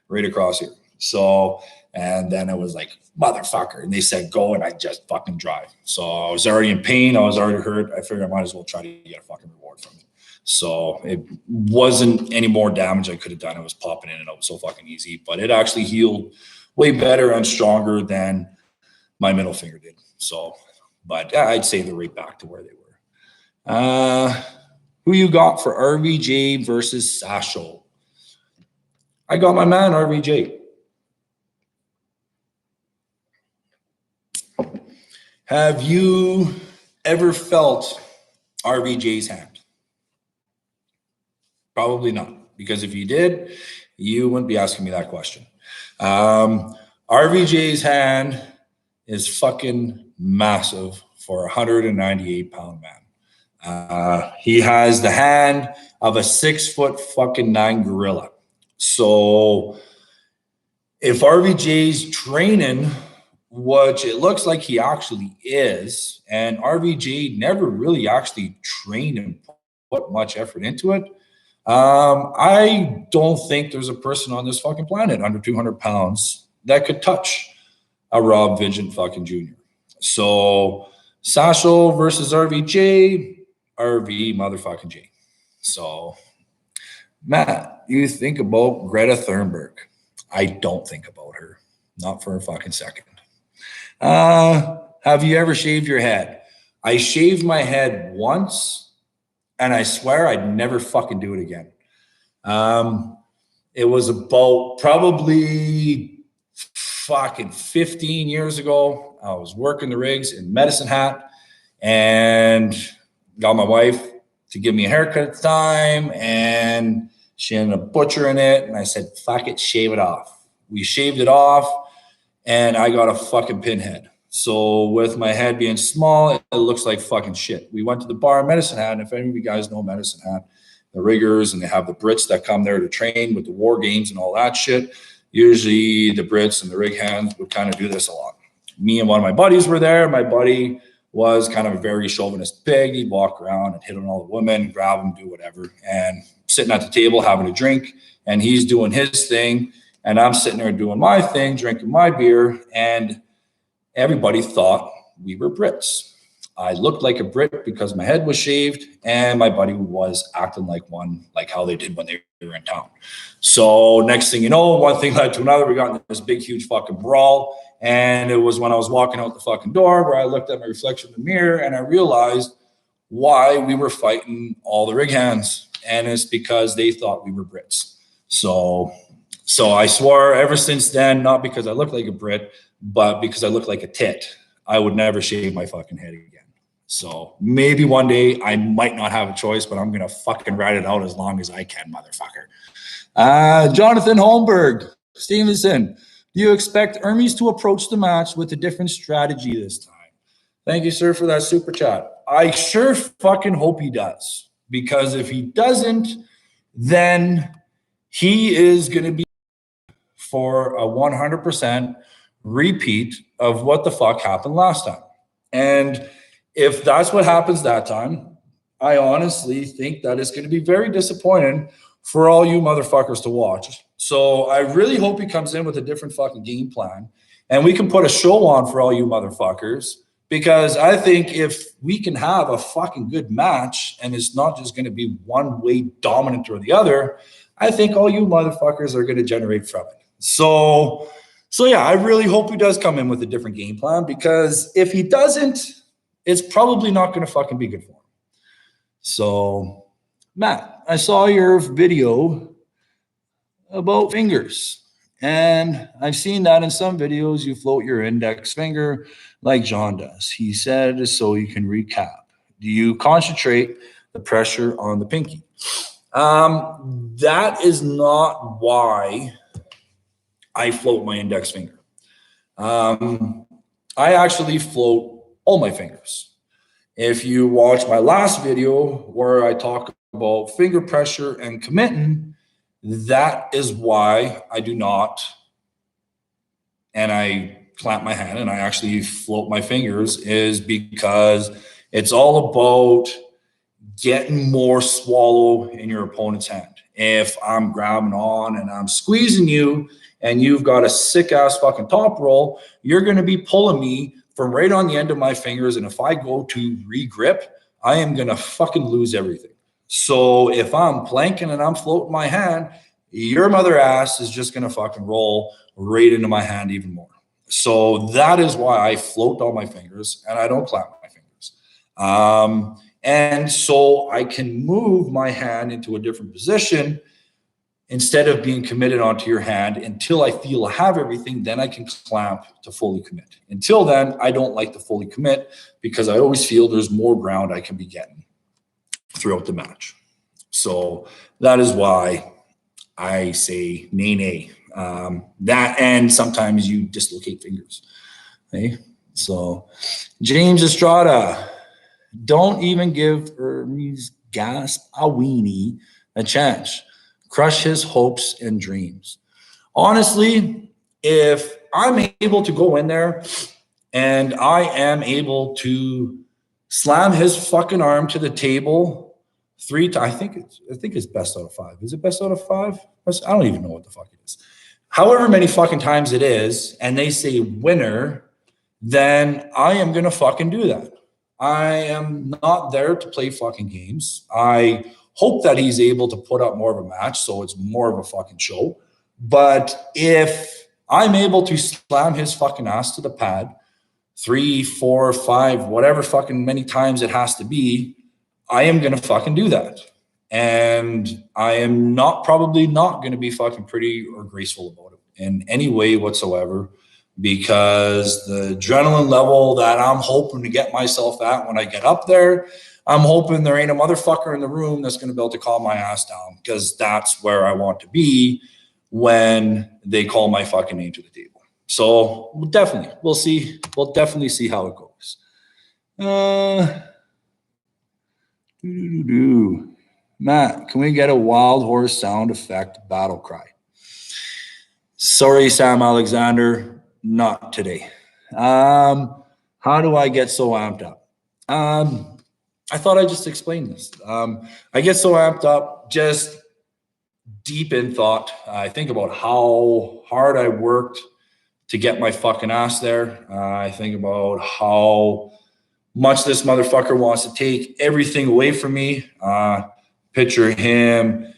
right across here. So, and then it was like, motherfucker. And they said, go, and I just fucking drive. So I was already in pain. I was already hurt. I figured I might as well try to get a fucking reward from it. So it wasn't any more damage I could have done. It was popping in and out so fucking easy, but it actually healed way better and stronger than my middle finger did. So, but I'd say they're right back to where they were. Who you got for RVJ versus Sasho? I got my man RVJ. Have you ever felt RVJ's hand? Probably not, because if you did, you wouldn't be asking me that question. RVJ's hand is fucking massive for a 198-pound man. He has the hand of a 6'9" gorilla. So if RVJ's training, which it looks like he actually is, and RVJ never really actually trained and put much effort into it, I don't think there's a person on this fucking planet under 200 pounds that could touch a Rob Vigent fucking Jr. So Sasho versus RVJ, RV motherfucking J. So Matt, you think about Greta Thunberg. I don't think about her. Not for a fucking second. Have you ever shaved your head? I shaved my head once, and I swear I'd never fucking do it again. It was about probably fucking 15 years ago. I was working the rigs in Medicine Hat and got my wife to give me a haircut at the time, and she ended up butchering it, and I said, fuck it, shave it off. We shaved it off, and I got a fucking pinhead. So with my head being small, it looks like fucking shit. We went to the bar in Medicine Hat, and if any of you guys know Medicine Hat, the riggers, and they have the Brits that come there to train with the war games and all that shit. Usually the Brits and the rig hands would kind of do this a lot. Me and one of my buddies were there. My buddy was kind of a very chauvinist pig. He'd walk around and hit on all the women, grab them, do whatever. And sitting at the table having a drink, and he's doing his thing, and I'm sitting there doing my thing, drinking my beer, and everybody thought we were Brits. I looked like a Brit because my head was shaved, and my buddy was acting like one, like how they did when they were in town. So next thing you know, one thing led to another. We got in this big, huge fucking brawl. And it was when I was walking out the fucking door where I looked at my reflection in the mirror, and I realized why we were fighting all the rig hands. And it's because they thought we were Brits. So I swore ever since then, not because I look like a Brit, but because I look like a tit, I would never shave my fucking head again. So maybe one day I might not have a choice, but I'm going to fucking ride it out as long as I can, motherfucker. Jonathan Holmberg, Stevenson, do you expect Hermes to approach the match with a different strategy this time? Thank you, sir, for that super chat. I sure fucking hope he does, because if he doesn't, then he is going to be for a 100% repeat of what the fuck happened last time. And if that's what happens that time, I honestly think that it's going to be very disappointing for all you motherfuckers to watch. So I really hope he comes in with a different fucking game plan, and we can put a show on for all you motherfuckers, because I think if we can have a fucking good match and it's not just going to be one way dominant or the other, I think all you motherfuckers are going to generate from it. So yeah, I really hope he does come in with a different game plan, because if he doesn't, it's probably not going to fucking be good for him. So, Matt, I saw your video about fingers, and I've seen that in some videos you float your index finger like John does. He said, so you can recap. Do you concentrate the pressure on the pinky? That is not why I float my index finger. I actually float all my fingers. If you watch my last video where I talk about finger pressure and committing, that is why I do not, and I clamp my hand and I actually float my fingers, is because it's all about getting more swallow in your opponent's hand. If I'm grabbing on and I'm squeezing you and you've got a sick ass fucking top roll, you're going to be pulling me from right on the end of my fingers. And if I go to re-grip, I am going to fucking lose everything. So if I'm planking and I'm floating my hand, your mother ass is just going to fucking roll right into my hand even more. So that is why I float all my fingers and I don't clamp my fingers. And so I can move my hand into a different position instead of being committed onto your hand until I feel I have everything. Then I can clamp to fully commit. Until then, I don't like to fully commit, because I always feel there's more ground I can be getting throughout the match. So that is why I say nay. That, and sometimes you dislocate fingers. Okay? So James Estrada, don't even give Hermes Gasp a weenie a chance. Crush his hopes and dreams. Honestly, if I'm able to go in there and I am able to slam his fucking arm to the table I think it's best out of 5. Is it best out of 5? I don't even know what the fuck it is. However many fucking times it is, and they say winner, then I am gonna fucking do that. I am not there to play fucking games. I hope that he's able to put up more of a match, so it's more of a fucking show. But if I'm able to slam his fucking ass to the pad 3, 4, 5, whatever fucking many times it has to be, I am going to fucking do that. And I am probably not going to be fucking pretty or graceful about it in any way whatsoever, because the adrenaline level that I'm hoping to get myself at when I get up there, I'm hoping there ain't a motherfucker in the room that's going to be able to calm my ass down, because that's where I want to be when they call my fucking name to the table. So we'll see. We'll definitely see how it goes. Matt, can we get a wild horse sound effect battle cry? Sorry, Sam Alexander, not today. How do I get so amped up? I thought I just explained this. I get so amped up, just deep in thought. I think about how hard I worked to get my fucking ass there. I think about how much this motherfucker wants to take everything away from me. Picture him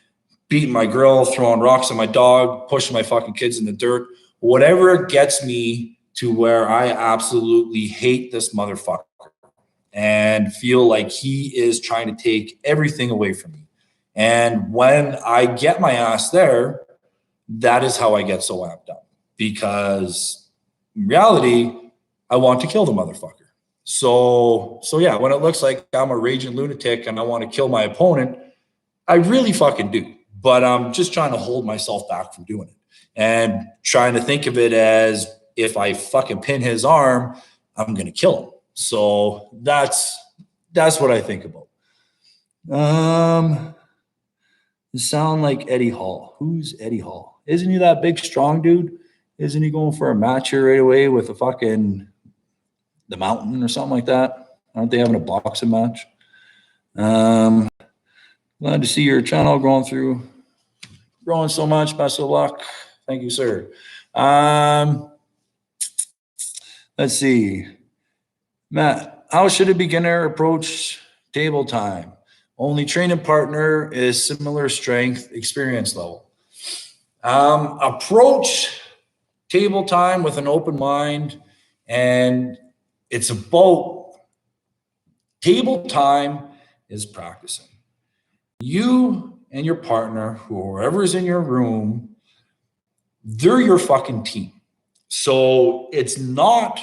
beating my girl, throwing rocks at my dog, pushing my fucking kids in the dirt. Whatever gets me to where I absolutely hate this motherfucker and feel like he is trying to take everything away from me. And when I get my ass there, that is how I get so amped up, because in reality, I want to kill the motherfucker. So yeah, when it looks like I'm a raging lunatic and I want to kill my opponent, I really fucking do. But I'm just trying to hold myself back from doing it and trying to think of it as, if I fucking pin his arm, I'm going to kill him. So that's what I think about. You sound like Eddie Hall. Who's Eddie Hall? Isn't he that big, strong dude? Isn't he going for a match here right away with the fucking the Mountain or something like that? Aren't they having a boxing match? Glad to see your channel growing so much. Best of luck. Thank you, sir. Let's see. Matt, how should a beginner approach table time? Only training partner is similar strength, experience level. Approach table time with an open mind, and it's about table time is practicing. You and your partner, whoever's in your room, they're your fucking team. So it's not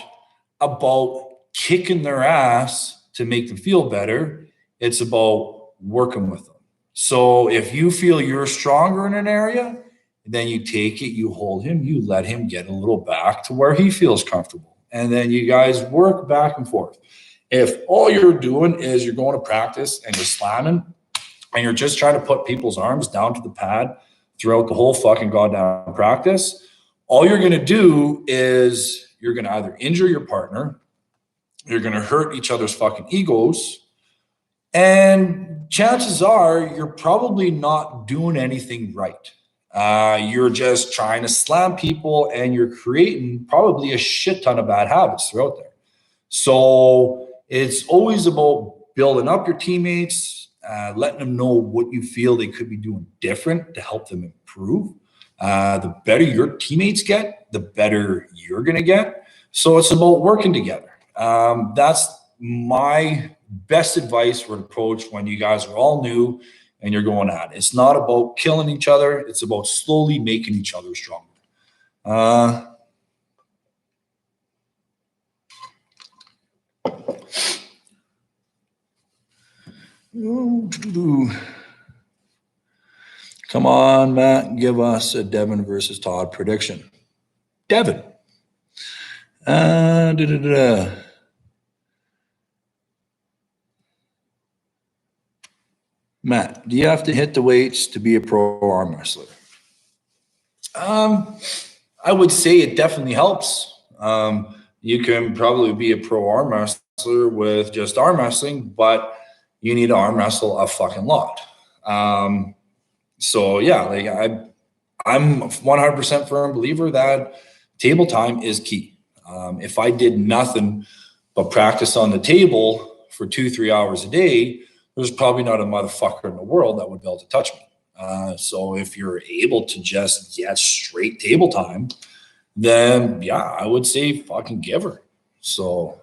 about kicking their ass to make them feel better. It's about working with them. So if you feel you're stronger in an area, then you take it, you hold him, you let him get a little back to where he feels comfortable. And then you guys work back and forth. If all you're doing is you're going to practice and you're slamming and you're just trying to put people's arms down to the pad throughout the whole fucking goddamn practice, all you're going to do is you're going to either injure your partner, you're going to hurt each other's fucking egos, and chances are you're probably not doing anything right. You're just trying to slam people and you're creating probably a shit ton of bad habits throughout there. So it's always about building up your teammates, letting them know what you feel they could be doing different to help them improve. The better your teammates get, the better you're going to get. So it's about working together. That's my best advice for an approach when you guys are all new and you're going at it. It's not about killing each other. It's about slowly making each other stronger. Come on, Matt, give us a Devin versus Todd prediction. Devin. Matt, do you have to hit the weights to be a pro arm wrestler? I would say it definitely helps. You can probably be a pro arm wrestler with just arm wrestling, but you need to arm wrestle a fucking lot. So yeah, like I'm 100% firm believer that table time is key. If I did nothing but practice on the table for 2-3 hours a day, there's probably not a motherfucker in the world that would be able to touch me. So if you're able to just get straight table time, then yeah, I would say fucking give her. So,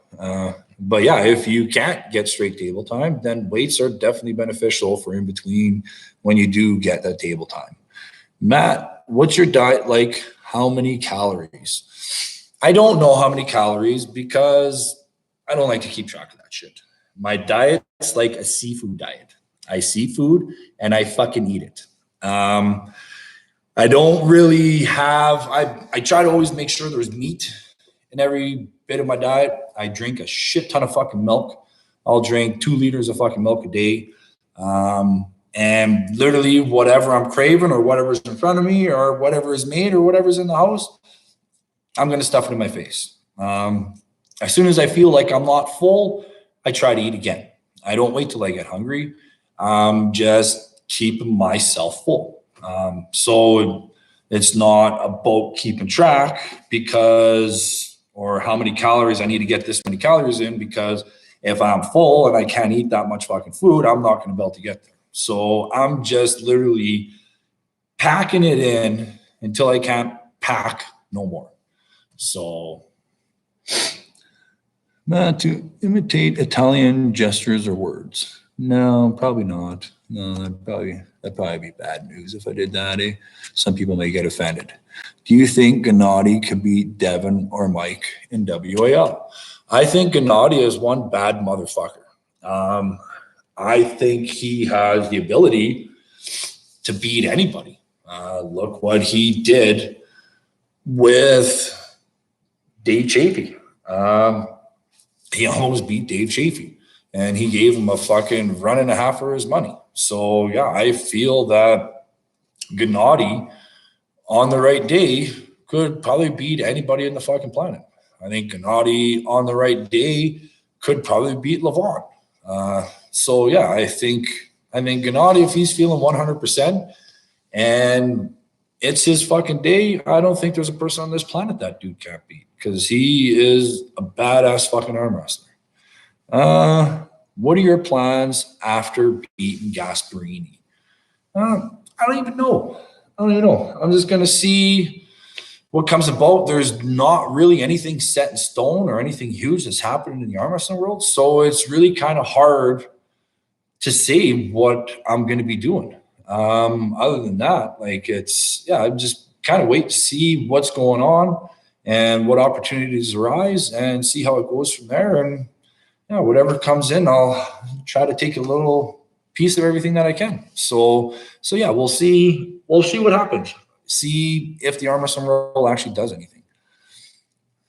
but yeah, if you can't get straight table time, then weights are definitely beneficial for in between when you do get that table time. Matt, what's your diet like? How many calories? I don't know how many calories because I don't like to keep track of that shit. My diet's like a seafood diet. I see food and I fucking eat it. I don't really have, I try to always make sure there's meat in every bit of my diet. I drink a shit ton of fucking milk. I'll drink 2 liters of fucking milk a day. And literally whatever I'm craving or whatever's in front of me or whatever is made or whatever's in the house, I'm going to stuff it in my face. As soon as I feel like I'm not full, I try to eat again. I don't wait till I get hungry. Just keeping myself full. So it's not about keeping track or how many calories I need to get this many calories in, because if I'm full and I can't eat that much fucking food, I'm not going to be able to get there. So I'm just literally packing it in until I can't pack no more. So not to imitate Italian gestures or words. No, probably not. No, that'd probably be bad news if I did that. Some people may get offended. Do you think Gennady could beat Devin or Mike in WAL? I think Gennady is one bad motherfucker. I think he has the ability to beat anybody. Look what he did with Dave Chafee. He almost beat Dave Chafee, and he gave him a fucking run and a half for his money. So yeah, I feel that Gennady on the right day could probably beat anybody in the fucking planet. I think Gennady on the right day could probably beat Lavon. So yeah, I think Gennady, if he's feeling 100% and it's his fucking day, I don't think there's a person on this planet that dude can't beat, because he is a badass fucking arm wrestler. What are your plans after beating Gasparini? I don't even know. I'm just going to see what comes about. There's not really anything set in stone or anything huge that's happening in the arm wrestling world. So it's really kind of hard to say what I'm going to be doing. Other than that, I'm just kind of wait to see what's going on and what opportunities arise and see how it goes from there. And whatever comes in, I'll try to take a little piece of everything that I can. So yeah, we'll see what happens. See if the arm wrestling world actually does anything.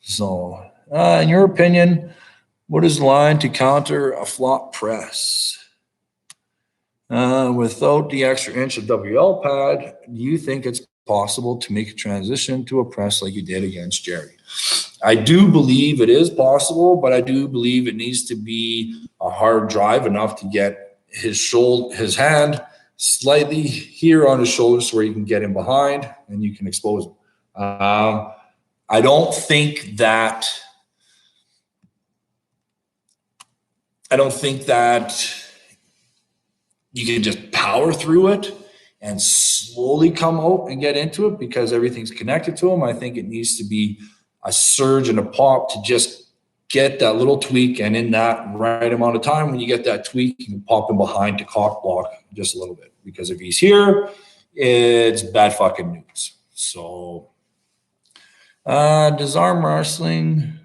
So, in your opinion, what is the line to counter a flop press? Without the extra inch of WL pad, do you think it's possible to make a transition to a press like you did against Jerry? I do believe it is possible, but I do believe it needs to be a hard drive enough to get his hand slightly here on his shoulders where you can get him behind and you can expose him. I don't think that you can just power through it and slowly come out and get into it because everything's connected to him. I think it needs to be a surge and a pop to just get that little tweak, and in that right amount of time, when you get that tweak, you can pop him behind to cock block just a little bit, because if he's here, it's bad fucking news. So does arm wrestling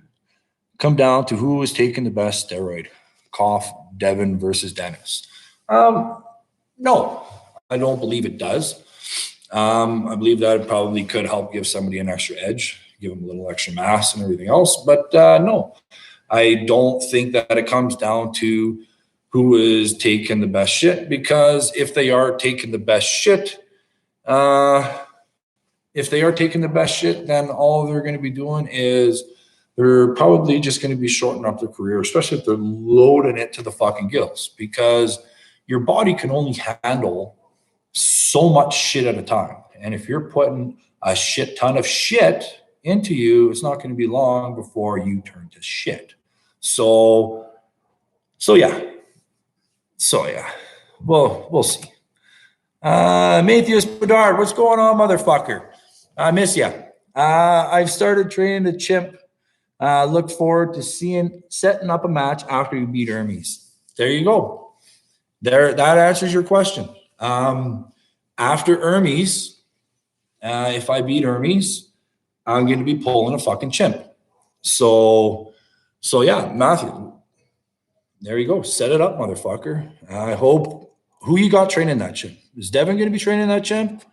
come down to who is taking the best steroid? Cough, Devin versus Dennis. No, I don't believe it does. I believe that it probably could help give somebody an extra edge, give them a little extra mass and everything else. But no, I don't think that it comes down to who is taking the best shit, because if they are taking the best shit, then all they're going to be doing is they're probably just going to be shortening up their career, especially if they're loading it to the fucking gills, because your body can only handle so much shit at a time. And if you're putting a shit ton of shit into you, it's not going to be long before you turn to shit. So yeah. Well, we'll see. Matthias Bedard, what's going on, motherfucker? I miss you. I've started training the chimp. Look forward to setting up a match after you beat Hermes. There you go. That answers your question. After Hermes, if I beat Hermes, I'm going to be pulling a fucking chimp. So yeah, Matthew, there you go. Set it up, motherfucker. I hope. Who you got training that chimp? Is Devin going to be training that chimp?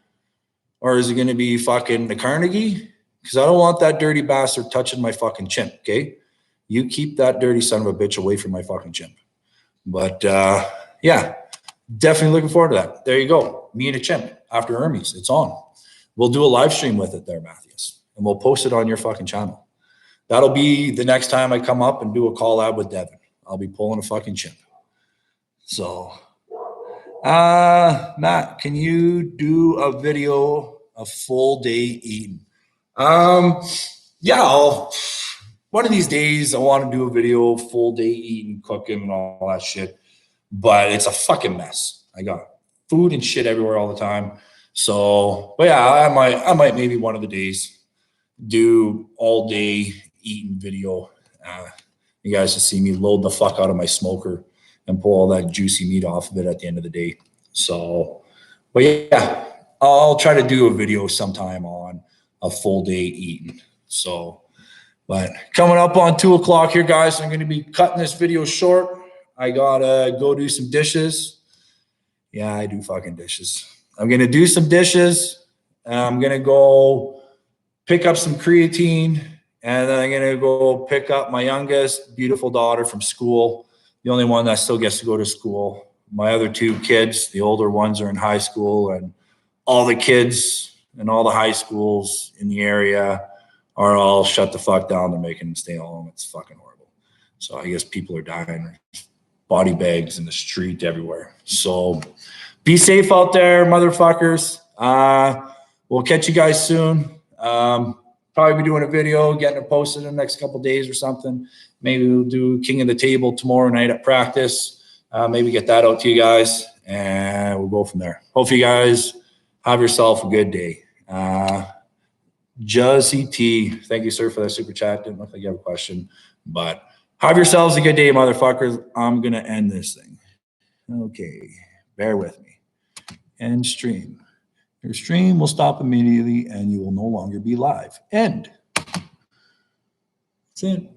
Or is it going to be fucking the Carnegie? Because I don't want that dirty bastard touching my fucking chimp, okay? You keep that dirty son of a bitch away from my fucking chimp. But, yeah, definitely looking forward to that. There you go. Me and a chimp after Hermes. It's on. We'll do a live stream with it there, Matthias. And we'll post it on your fucking channel. That'll be the next time I come up and do a collab with Devin. I'll be pulling a fucking chimp. So... Matt, can you do a video of full day eating? Yeah, one of these days I want to do a video of full day eating, cooking and all that shit, but it's a fucking mess. I got food and shit everywhere all the time. So, but yeah, I might maybe one of the days do all day eating video. You guys will see me load the fuck out of my smoker and pull all that juicy meat off of it at the end of the day. So, but yeah, I'll try to do a video sometime on a full day eating. So, but coming up on 2 o'clock here, guys, I'm going to be cutting this video short. I gotta go do some dishes. Yeah, I do fucking dishes. I'm going to do some dishes. I'm going to go pick up some creatine, and then I'm going to go pick up my youngest beautiful daughter from school. The only one that still gets to go to school. My other 2 kids, the older ones, are in high school, and all the kids in all the high schools in the area are all shut the fuck down. They're making them stay home. It's fucking horrible. So I guess people are dying. Body bags in the street everywhere. So be safe out there, motherfuckers. We'll catch you guys soon. Probably be doing a video, getting it posted in the next couple of days or something. Maybe we'll do King of the Table tomorrow night at practice. Maybe get that out to you guys, and we'll go from there. Hope you guys have yourself a good day. Juzzy T, thank you, sir, for that super chat. Didn't look like you have a question, but have yourselves a good day, motherfuckers. I'm going to end this thing. Okay, bear with me. End stream. Your stream will stop immediately, and you will no longer be live. End. That's it.